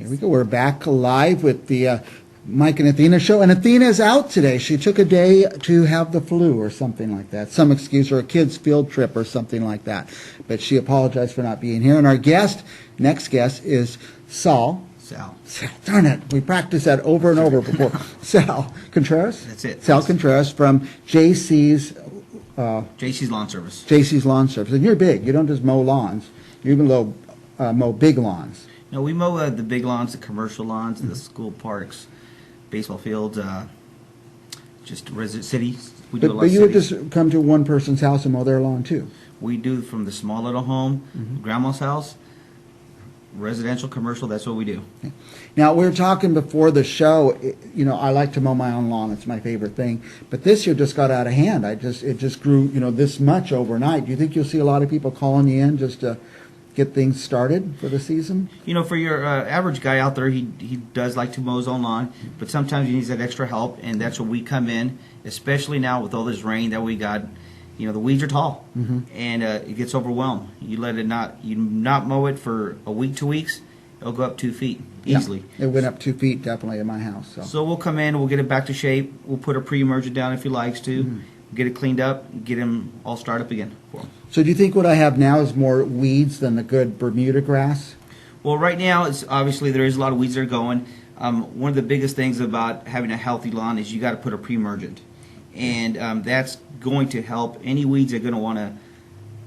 Here we go. We're back live with the Mike and Athena show. And Athena is out today. She took a day to have the flu or something like that. Some excuse, or a kid's field trip or something like that. But she apologized for not being here. And our next guest is Sal. Darn it. We practiced that over and over before. Sal Contreras? That's it. Sal Contreras from JC's Lawn Service. JC's Lawn Service. And you're big. You don't just mow lawns. You even mow big lawns. No, we mow the big lawns, the commercial lawns, the school parks, baseball fields, just resident cities. We do a lot but of you would cities. just come to one person's house and mow their lawn too. We do from the small little home, grandma's house, residential, commercial. That's what we do. Okay. Now, we were talking before the show. You know, I like to mow my own lawn. It's my favorite thing. But this year just got out of hand. It just grew, this much overnight. Do you think you'll see a lot of people calling you in just to get things started for the season? For your average guy out there, he does like to mow his own lawn, but sometimes he needs that extra help, and that's where we come in, especially now with all this rain that we got. The weeds are tall, and it gets overwhelmed. You not mow it for a week, 2 weeks, it'll go up 2 feet easily. Yeah, it went up 2 feet definitely in my house. So we'll come in, we'll get it back to shape. We'll put a pre-emergent down if he likes to, get it cleaned up, get him all started up again for him. So do you think what I have now is more weeds than the good Bermuda grass? Well, right now, it's obviously there is a lot of weeds that are going. One of the biggest things about having a healthy lawn is you got to put a pre-emergent. And that's going to help any weeds that are going to want to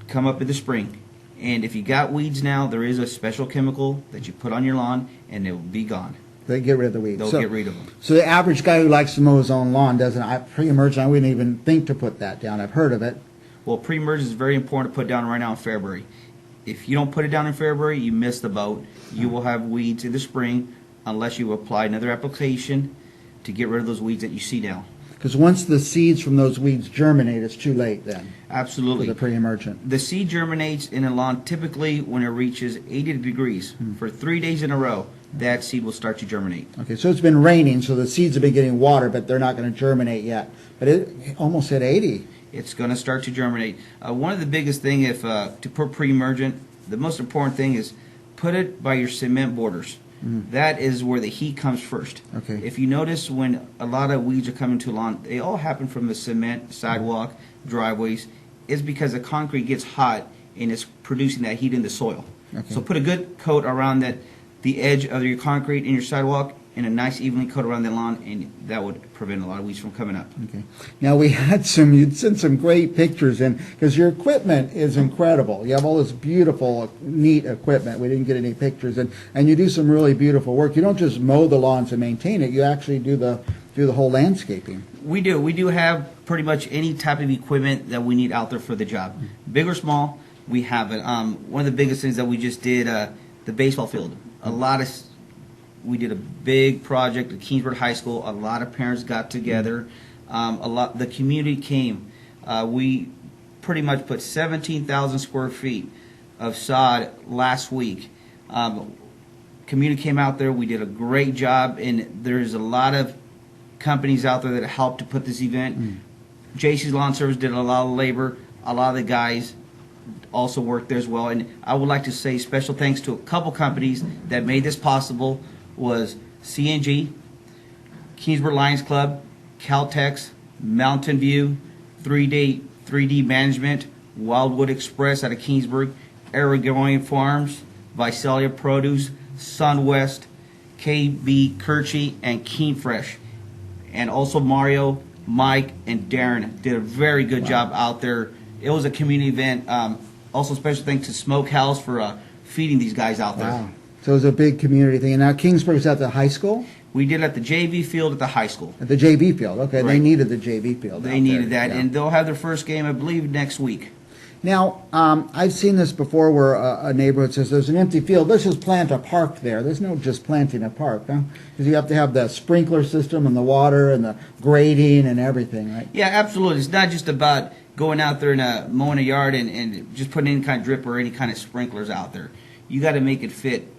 come up in the spring. And if you got weeds now, there is a special chemical that you put on your lawn, and it will be gone. They get rid of the weeds. They'll get rid of them. So the average guy who likes to mow his own lawn pre-emergent, I wouldn't even think to put that down. I've heard of it. Well, pre-emergent is very important to put down right now in February. If you don't put it down in February, you miss the boat. You will have weeds in the spring unless you apply another application to get rid of those weeds that you see now. Because once the seeds from those weeds germinate, it's too late then. Absolutely. For the pre-emergent. The seed germinates in a lawn typically when it reaches 80 degrees. For 3 days in a row, that seed will start to germinate. Okay, so it's been raining, so the seeds have been getting water, but they're not going to germinate yet. But it almost hit 80. It's going to start to germinate. One of the biggest thing to put pre-emergent, the most important thing is put it by your cement borders. That is where the heat comes first. Okay. If you notice when a lot of weeds are coming to a lawn, they all happen from the cement, sidewalk, driveways. It's because the concrete gets hot and it's producing that heat in the soil. Okay. So put a good coat around the edge of your concrete in your sidewalk, and a nice evenly coat around the lawn, and that would prevent a lot of weeds from coming up. Okay. Now you'd sent some great pictures in, because your equipment is incredible. You have all this beautiful, neat equipment. We didn't get any pictures, and you do some really beautiful work. You don't just mow the lawns and maintain it. You actually do the whole landscaping. We do. We do have pretty much any type of equipment that we need out there for the job. Big or small, we have it. One of the biggest things that we just did, the baseball field. We did a big project at Kingsburg High School. A lot of parents got together. The community came. We pretty much put 17,000 square feet of sod last week. Community came out there. We did a great job, and there's a lot of companies out there that helped to put this event. JC's Lawn Service did a lot of labor. A lot of the guys also worked there as well. And I would like to say special thanks to a couple companies that made this possible. Was CNG, Kingsburg Lions Club, Caltex, Mountain View, 3D Management, Wildwood Express out of Kingsburg, Aragonia Farms, Visalia Produce, SunWest, KB Kirchy, and Keen Fresh. And also Mario, Mike, and Darren did a very good job out there. It was a community event. Also special thanks to Smokehouse for feeding these guys out there. Wow. So it was a big community thing. And now Kingsburg's at the high school? We did it at the JV field at the high school. At the JV field, okay. Right. They needed the JV field. They needed that, yeah. and they'll have their first game, I believe, next week. Now, I've seen this before where a neighborhood says there's an empty field. Let's just plant a park there. There's no just planting a park, huh? Because you have to have the sprinkler system and the water and the grading and everything, right? Yeah, absolutely. It's not just about going out there and mowing a yard and just putting any kind of drip or any kind of sprinklers out there. You got to make it fit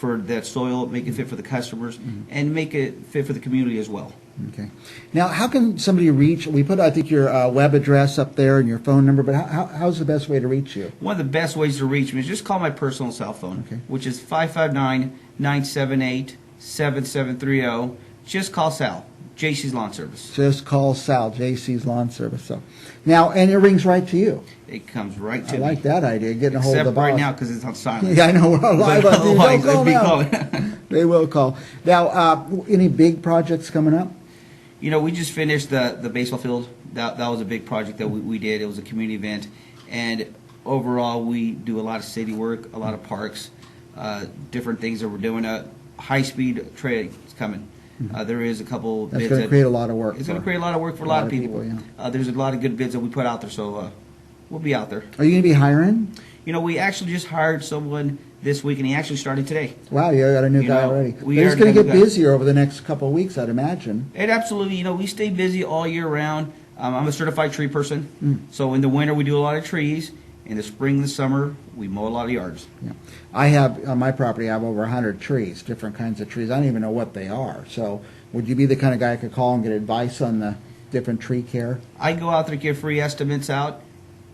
for that soil, make it fit for the customers, and make it fit for the community as well. Okay. Now, how can somebody reach, we put, I think, your web address up there and your phone number, but how's the best way to reach you? One of the best ways to reach me is just call my personal cell phone, Okay. which is 559-978-7730. Just call Sal, JC's Lawn Service. Just call Sal, JC's Lawn Service. So, now, and it rings right to you. It comes right to I me. like that idea, getting a hold of the Except boss. right now because it's on silent. Yeah, I know, we're live on TV. Otherwise, Don't they'd be call now. calling. They will call. Now, any big projects coming up? You know, we just finished the baseball field. That was a big project that we did. It was a community event. And overall, we do a lot of city work, a lot of parks, different things that we're doing. High-speed train is coming. There is a couple That's bids. going to create a lot of work. It's going to create a lot of work for a lot of people. Yeah. There's a lot of good bids that we put out there, so we'll be out there. Are you going to be hiring? You know, we actually just hired someone this week, and he actually started today. Wow, you got a new You guy know, already. we But it's already going to have get a guy. busier over the next couple of weeks, I'd imagine. It absolutely, you know, we stay busy all year round. I'm a certified tree person, so in the winter we do a lot of trees. In the spring and the summer, we mow a lot of yards. Yeah. I have, on my property, I have over 100 trees, different kinds of trees. I don't even know what they are. So would you be the kind of guy I could call and get advice on the different tree care? I go out there and give free estimates out.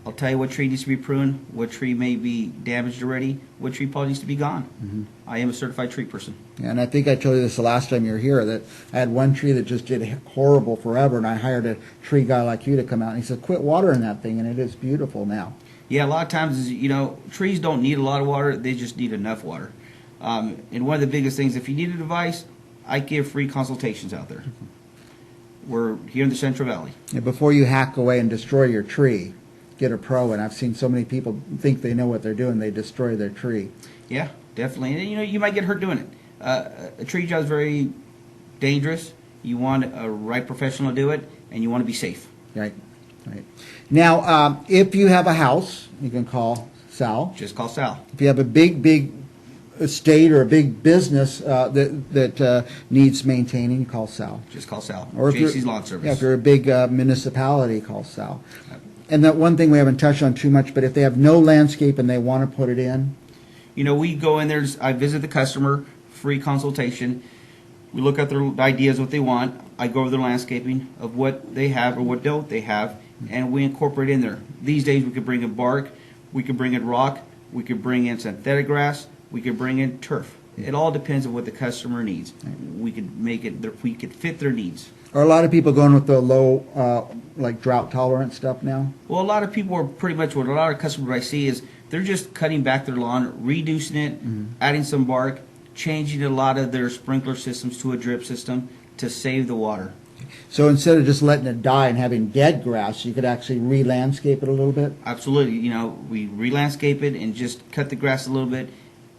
I'll tell you what tree needs to be pruned, what tree may be damaged already, what tree probably needs to be gone. I am a certified tree person. And I think I told you this the last time you were here, that I had one tree that just did horrible forever, and I hired a tree guy like you to come out, and he said, quit watering that thing, and it is beautiful now. Yeah, a lot of times, you know, trees don't need a lot of water, they just need enough water. And one of the biggest things, if you need advice, I give free consultations out there. We're here in the Central Valley. And before you hack away and destroy your tree, get a pro, and I've seen so many people think they know what they're doing, they destroy their tree. Yeah, definitely. And, you know, you might get hurt doing it. A tree job is very dangerous. You want a right professional to do it, and you want to be safe. Right, right. Now, if you have a house, you can call Sal. Just call Sal. If you have a big estate or a big business that needs maintaining, call Sal. Just call Sal. Or if you're- JC's Lawn Service. Yeah, if you're a big municipality, call Sal. And that one thing we haven't touched on too much, but if they have no landscape and they want to put it in, You know, we go in there, I visit the customer, free consultation. We look at their ideas, what they want. I go over their landscaping of what they have or what don't they have, and we incorporate in there. These days we could bring in bark, we could bring in rock, we could bring in synthetic grass, we could bring in turf. It all depends on what the customer needs. We could make it, we could fit their needs. are a lot of people going with the low, like drought tolerant stuff now? Well, a lot of people are pretty much what a lot of customers I see is they're just cutting back their lawn, reducing it, adding some bark, changing a lot of their sprinkler systems to a drip system to save the water. So instead of just letting it die and having dead grass, you could actually re-landscape it a little bit? Absolutely. You know, we re-landscape it and just cut the grass a little bit,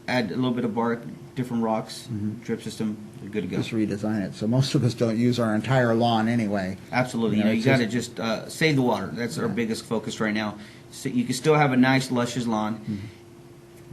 add a little bit of bark, different rocks, drip system, we're good to go. Just redesign it. So most of us don't use our entire lawn anyway. Absolutely. You know, You it's got to just save the water. That's our biggest focus right now. So you can still have a nice, luscious lawn.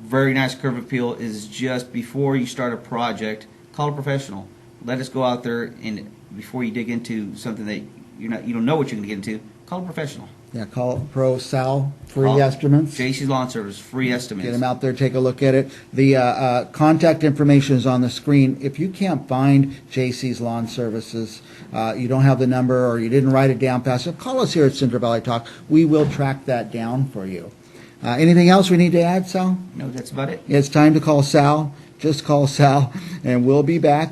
Very nice curb appeal is just before you start a project, call a professional. Let us go out there and before you dig into something that you don't know what you're going to get into, call a professional. Yeah, call Pro Sal, free Call estimates. JC's Lawn Service, free estimates. Get them out there, take a look at it. The contact information is on the screen. If you can't find JC's Lawn Services, you don't have the number or you didn't write it down fast enough, call us here at Central Valley Talk. We will track that down for you. Anything else we need to add, Sal? No, that's about it. It's time to call Sal. Just call Sal, and we'll be back.